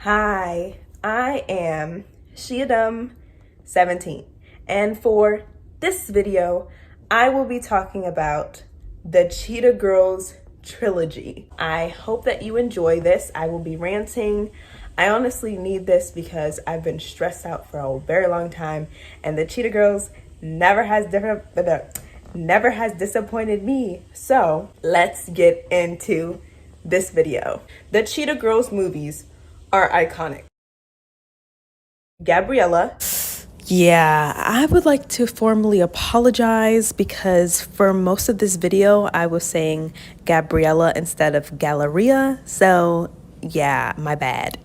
Hi, I am Cheetah 17, and for this video, I will be talking about the Cheetah Girls trilogy. I hope that you enjoy this. I will be ranting. I honestly need this because I've been stressed out for a very long time, and the Cheetah Girls never has disappointed me. So let's get into this video. The Cheetah Girls movies are iconic. Gabriella. Yeah, I would like to formally apologize because for most of this video, I was saying Gabriella instead of Galleria. So yeah, my bad.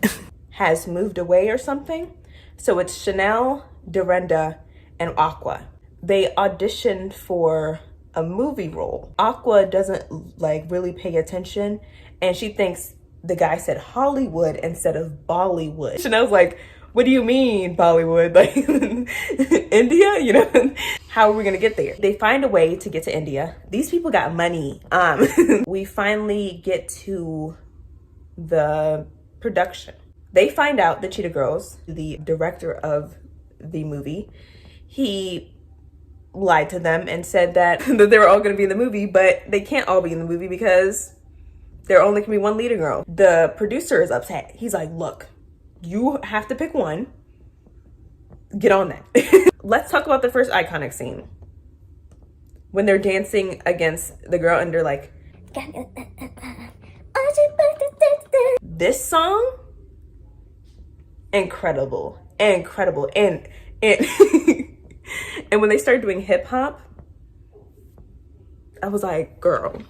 Has moved away or something. So it's Chanel, Dorinda, and Aqua. They auditioned for a movie role. Aqua doesn't really pay attention, and she thinks the guy said Hollywood instead of Bollywood. Chanel's like, what do you mean Bollywood? Like India, you know? How are we gonna get there? They find a way to get to India. These people got money. We finally get to the production. They find out, the Cheetah Girls, the director of the movie, he lied to them and said that they were all gonna be in the movie, but they can't all be in the movie because there only can be one leading girl. The producer is upset. He's like, look, you have to pick one. Get on that. Let's talk about the first iconic scene. When they're dancing against the girl and they're like, this song, incredible. And and when they started doing hip hop, I was like, girl,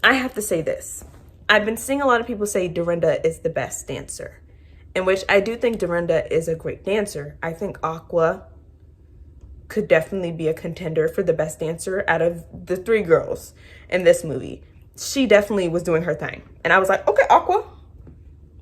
I have to say this. I've been seeing a lot of people say Dorinda is the best dancer, in which I do think Dorinda is a great dancer. I think Aqua could definitely be a contender for the best dancer out of the three girls in this movie. She definitely was doing her thing. And I was like, okay, Aqua,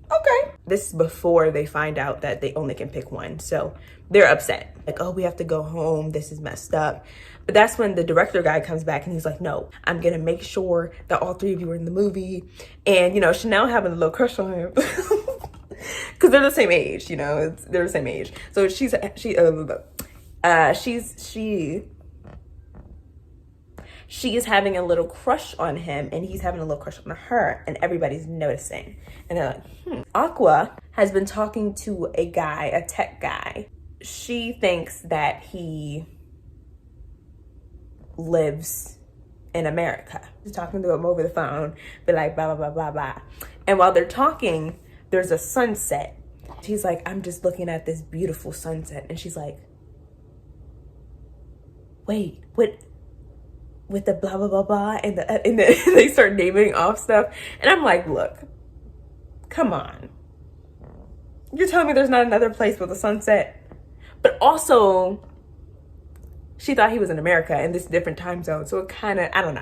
okay. This is before they find out that they only can pick one. So they're upset. Like, oh, we have to go home. This is messed up. But that's when the director guy comes back and he's like, no, I'm going to make sure that all three of you are in the movie. And, you know, Chanel having a little crush on him. Because they're the same age, you know, they're the same age. So she is having a little crush on him, and he's having a little crush on her, and everybody's noticing. And they're like, Aqua has been talking to a guy, a tech guy. She thinks that he lives in America. She's talking to him over the phone, be like, blah, blah, blah, blah, blah. And while they're talking, there's a sunset. He's like, I'm just looking at this beautiful sunset. And she's like, wait, what? With the blah, blah, blah, blah. And they start naming off stuff. And I'm like, look, come on. You're telling me there's not another place with a sunset? But also, she thought he was in America in this different time zone. So it kind of, I don't know.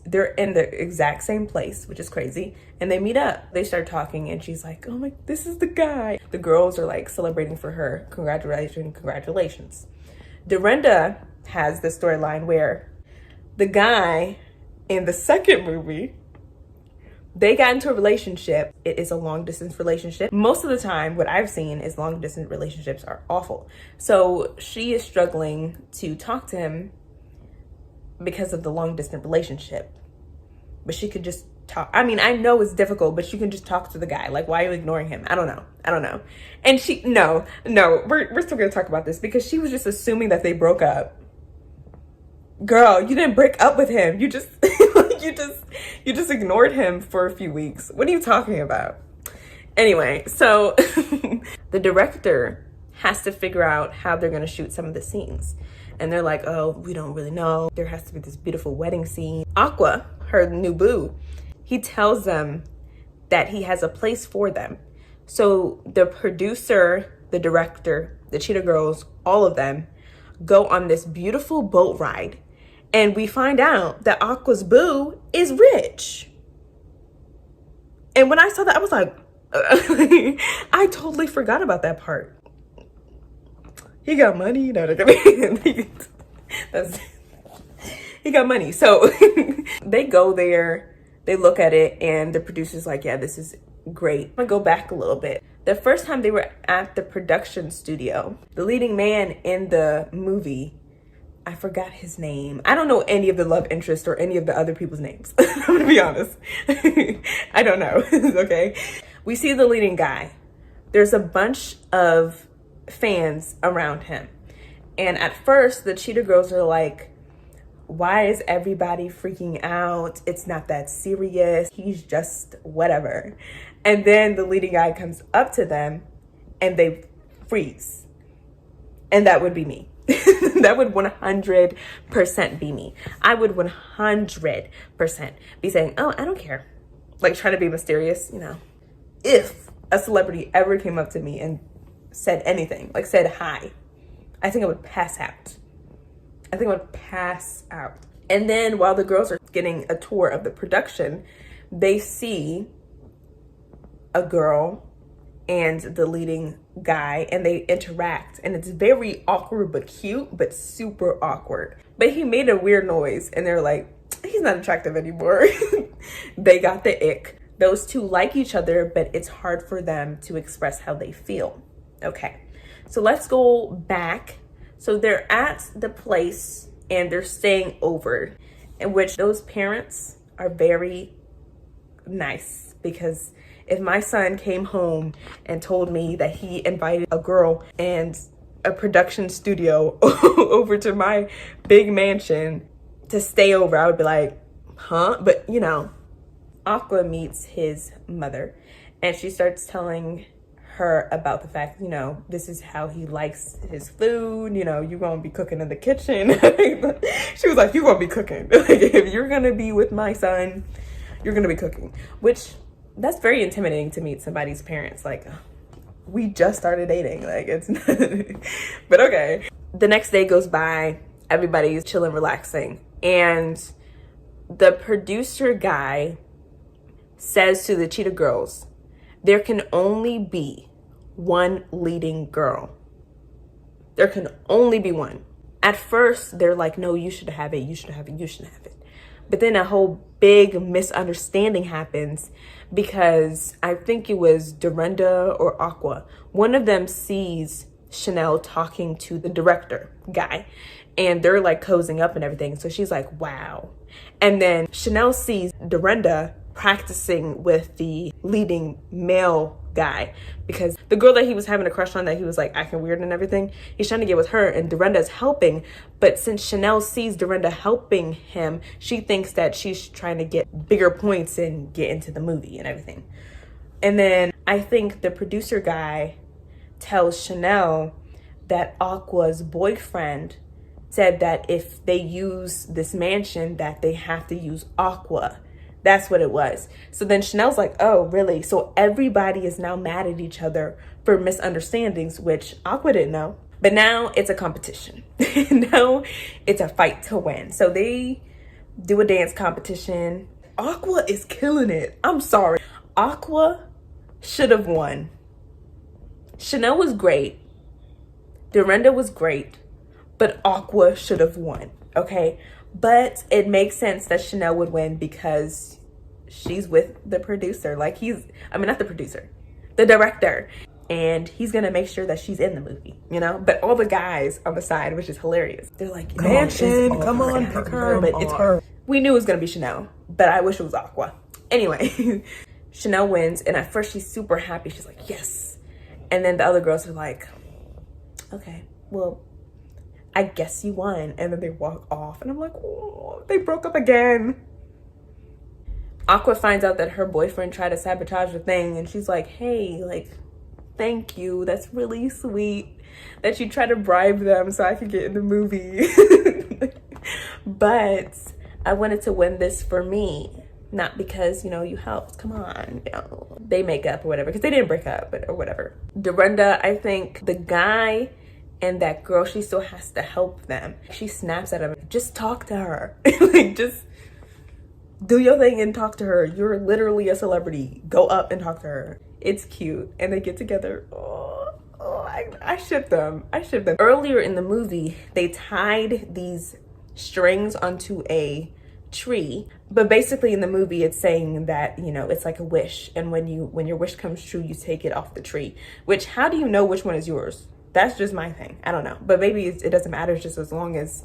They're in the exact same place, which is crazy. And they meet up. They start talking and she's like, oh my, this is the guy. The girls are like celebrating for her. Congratulations. Dorinda has this storyline where the guy in the second movie, they got into a relationship. It is a long distance relationship. Most of the time, what I've seen is long distance relationships are awful. So she is struggling to talk to him because of the long distance relationship. But she could just talk. I mean, I know it's difficult, but you can just talk to the guy. Like, why are you ignoring him? I don't know. And we're still gonna talk about this because she was just assuming that they broke up. Girl, you didn't break up with him. You just you just ignored him for a few weeks. What are you talking about? Anyway, so the director has to figure out how they're gonna shoot some of the scenes. And they're like, oh, we don't really know. There has to be this beautiful wedding scene. Aqua, her new boo, he tells them that he has a place for them. So the producer, the director, the Cheetah Girls, all of them go on this beautiful boat ride. And we find out that Aqua's boo is rich. And when I saw that, I was like, I totally forgot about that part. He got money. No, he got money. So they go there, they look at it, and the producer's like, yeah, this is great. I'm gonna go back a little bit. The first time they were at the production studio, the leading man in the movie, I forgot his name. I don't know any of the love interest or any of the other people's names. I'm gonna be honest. I don't know, okay? We see the leading guy. There's a bunch of fans around him. And at first, the Cheetah Girls are like, why is everybody freaking out? It's not that serious. He's just whatever. And then the leading guy comes up to them and they freeze. And that would be me. That would 100% be me. I would 100% be saying, oh, I don't care. Like trying to be mysterious, you know. If a celebrity ever came up to me and said anything, like said hi, I think I would pass out. I think I would pass out. And then while the girls are getting a tour of the production, they see a girl and the leading guy and they interact, and it's very awkward but cute, but super awkward. But he made a weird noise and they're like, he's not attractive anymore. They got the ick. Those two like each other, but it's hard for them to express how they feel. Okay, so let's go back. So they're at the place and they're staying over, in which those parents are very nice, because if my son came home and told me that he invited a girl and a production studio over to my big mansion to stay over, I would be like, huh? But you know, Aqua meets his mother and she starts telling her about the fact, you know, this is how he likes his food, you know, you're gonna be cooking in the kitchen. She was like, you're gonna be cooking. Like, if you're gonna be with my son, you're gonna be cooking. Which, that's very intimidating to meet somebody's parents. Like, we just started dating. Like, it's not. But okay. The next day goes by, everybody's chilling, relaxing, and the producer guy says to the Cheetah Girls, there can only be one leading girl. There can only be one. At first, they're like, no, you should have it, you should have it, you should have it. But then a whole big misunderstanding happens, because I think it was Dorinda or Aqua. One of them sees Chanel talking to the director guy, and they're like cozying up and everything. So she's like, wow. And then Chanel sees Dorinda practicing with the leading male guy, because the girl that he was having a crush on, that he was like acting weird and everything, he's trying to get with her and Dorinda's helping. But since Chanel sees Dorinda helping him, she thinks that she's trying to get bigger points and get into the movie and everything. And then I think the producer guy tells Chanel that Aqua's boyfriend said that if they use this mansion, that they have to use Aqua. That's what it was. So then Chanel's like, oh, really? So everybody is now mad at each other for misunderstandings, which Aqua didn't know. But now it's a competition. Now it's a fight to win. So they do a dance competition. Aqua is killing it. I'm sorry. Aqua should have won. Chanel was great. Dorinda was great. But Aqua should have won, okay? But it makes sense that Chanel would win because she's with the producer. Like, not the producer, the director. And he's gonna make sure that she's in the movie, you know? But all the guys on the side, which is hilarious, they're like, mansion, come on, pick her. But it's her. We knew it was gonna be Chanel, but I wish it was Aqua. Anyway, Chanel wins, and at first she's super happy. She's like, yes. And then the other girls are like, okay, well, I guess you won. And then they walk off and I'm like, oh, they broke up again. Aqua finds out that her boyfriend tried to sabotage the thing, and she's like, hey, like, thank you. That's really sweet that you try to bribe them so I could get in the movie. But I wanted to win this for me, not because, you know, you helped. Come on, you know. They make up or whatever, because they didn't break up or whatever. Dorinda, I think the guy and that girl, she still has to help them. She snaps at him. Just talk to her. Like, just do your thing and talk to her. You're literally a celebrity. Go up and talk to her. It's cute. And they get together. I ship them. I ship them. Earlier in the movie, they tied these strings onto a tree. But basically in the movie it's saying that, you know, it's like a wish, and when your wish comes true, you take it off the tree. Which, how do you know which one is yours? That's just my thing. I don't know. But maybe it doesn't matter, just as long as,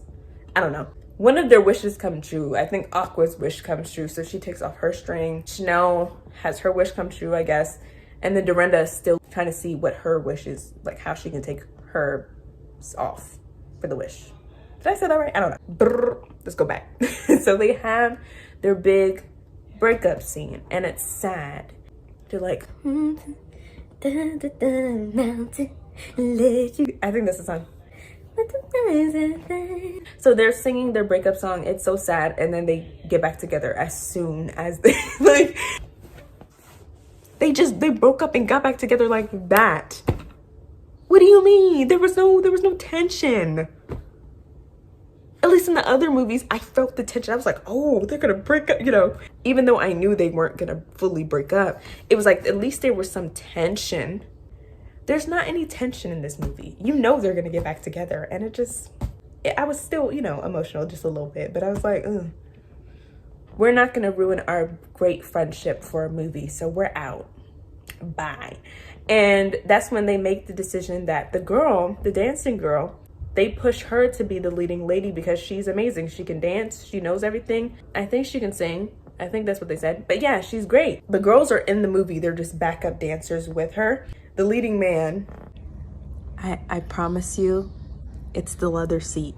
I don't know. One of their wishes come true. I think Aqua's wish comes true, so she takes off her string. Chanel has her wish come true, I guess. And then Dorinda is still trying to see what her wish is, like how she can take her off for the wish. Did I say that right? I don't know. Brrr. Let's go back. So they have their big breakup scene, and it's sad. They're like, I think that's the song. So they're singing their breakup song. It's so sad, and then they get back together as soon as they like. They broke up and got back together like that. What do you mean? There was no tension. At least in the other movies, I felt the tension. I was like, oh, they're gonna break up, you know. Even though I knew they weren't gonna fully break up, it was like at least there was some tension. There's not any tension in this movie. You know they're gonna get back together, and I was still, you know, emotional just a little bit, but I was like, ugh. We're not gonna ruin our great friendship for a movie, so we're out. Bye. And that's when they make the decision that the girl, the dancing girl, they push her to be the leading lady because she's amazing. She can dance, she knows everything. I think she can sing. I think that's what they said. But yeah, she's great. The girls are in the movie, they're just backup dancers with her. The leading man, I promise you, it's the leather seat.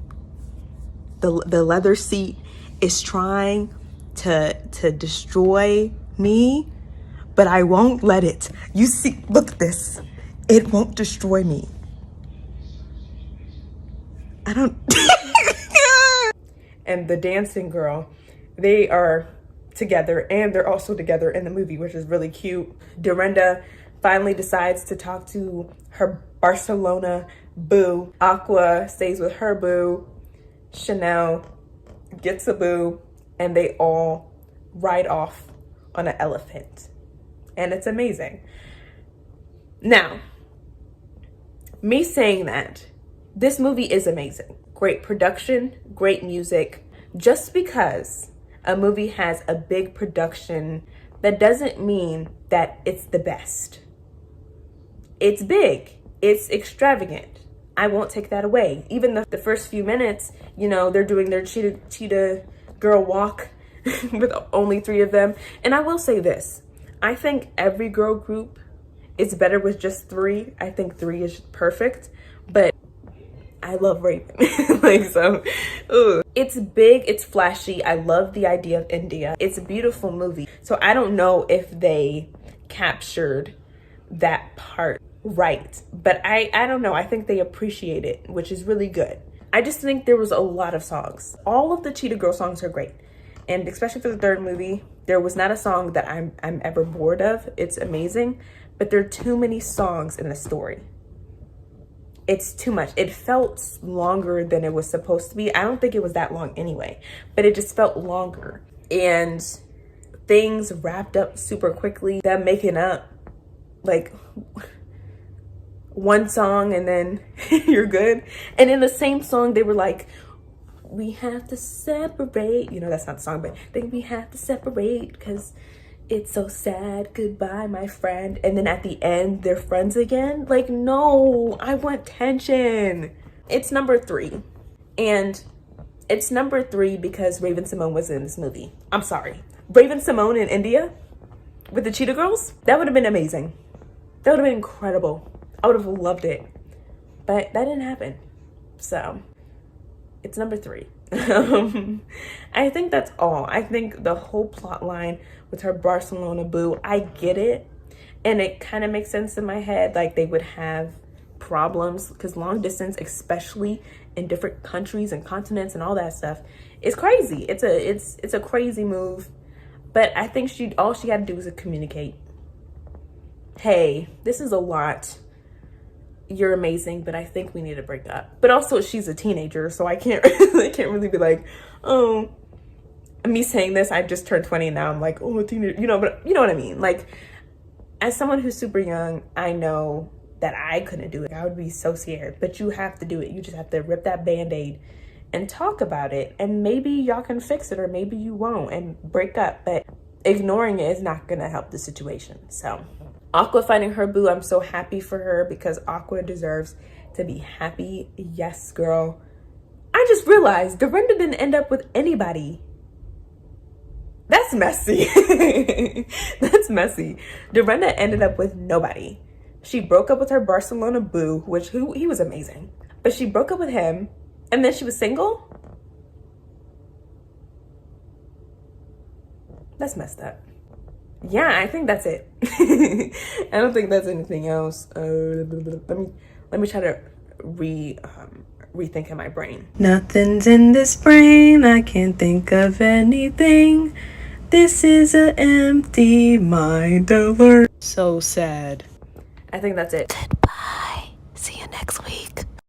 The leather seat is trying to destroy me, but I won't let it. You see, look at this. It won't destroy me. I don't. And the dancing girl, they are together, and they're also together in the movie, which is really cute. Dorinda finally decides to talk to her Barcelona boo. Aqua stays with her boo. Chanel gets a boo, and they all ride off on an elephant. And it's amazing. Now, me saying that, this movie is amazing. Great production, great music. Just because a movie has a big production, that doesn't mean that it's the best. It's big, it's extravagant. I won't take that away. Even the first few minutes, you know, they're doing their cheetah girl walk with only 3 of them. And I will say this, I think every girl group is better with just 3. I think 3 is perfect, but I love Raven. Like, so, ugh. It's big, it's flashy. I love the idea of India. It's a beautiful movie. So I don't know if they captured that part right, but I don't know. I think they appreciate it, which is really good. I just think there was a lot of songs. All of the Cheetah Girl songs are great. And especially for the 3rd movie, there was not a song that I'm ever bored of. It's amazing, but there are too many songs in the story. It's too much. It felt longer than it was supposed to be. I don't think it was that long anyway, but it just felt longer. And things wrapped up super quickly. Them making up, like, one song and then you're good. And in the same song, they were like, we have to separate. You know, that's not the song, but we have to separate because it's so sad. Goodbye, my friend. And then at the end, they're friends again. Like, no, I want tension. It's number 3. And it's number 3 because Raven-Symoné was in this movie. I'm sorry. Raven-Symoné in India with the Cheetah Girls? That would have been amazing. That would have been incredible. I would have loved it. But that didn't happen. So it's number 3. I think that's all. I think the whole plot line with her Barcelona boo, I get it. And it kind of makes sense in my head. Like, they would have problems because long distance, especially in different countries and continents and all that stuff, is crazy. It's a crazy move. But I think all she had to do was communicate. Hey, this is a lot. You're amazing, but I think we need to break up. But also, she's a teenager, so I can't really be like, oh, me saying this, I just turned 20 and now I'm like, oh, a teenager, you know, but you know what I mean? Like, as someone who's super young, I know that I couldn't do it. I would be so scared, but you have to do it. You just have to rip that Band-Aid and talk about it, and maybe y'all can fix it, or maybe you won't and break up. But ignoring it is not gonna help the situation. So Aqua finding her boo, I'm so happy for her because Aqua deserves to be happy. Yes, girl. I just realized Dorinda didn't end up with anybody. That's messy. That's messy. Dorinda ended up with nobody. She broke up with her Barcelona boo, he was amazing. But she broke up with him, and then she was single? That's messed up. Yeah, I think that's it. I don't think that's anything else. Let me try to rethink in my brain. Nothing's in this brain. I can't think of anything. This is an empty mind alert. So sad. I think that's it. Goodbye. See you next week.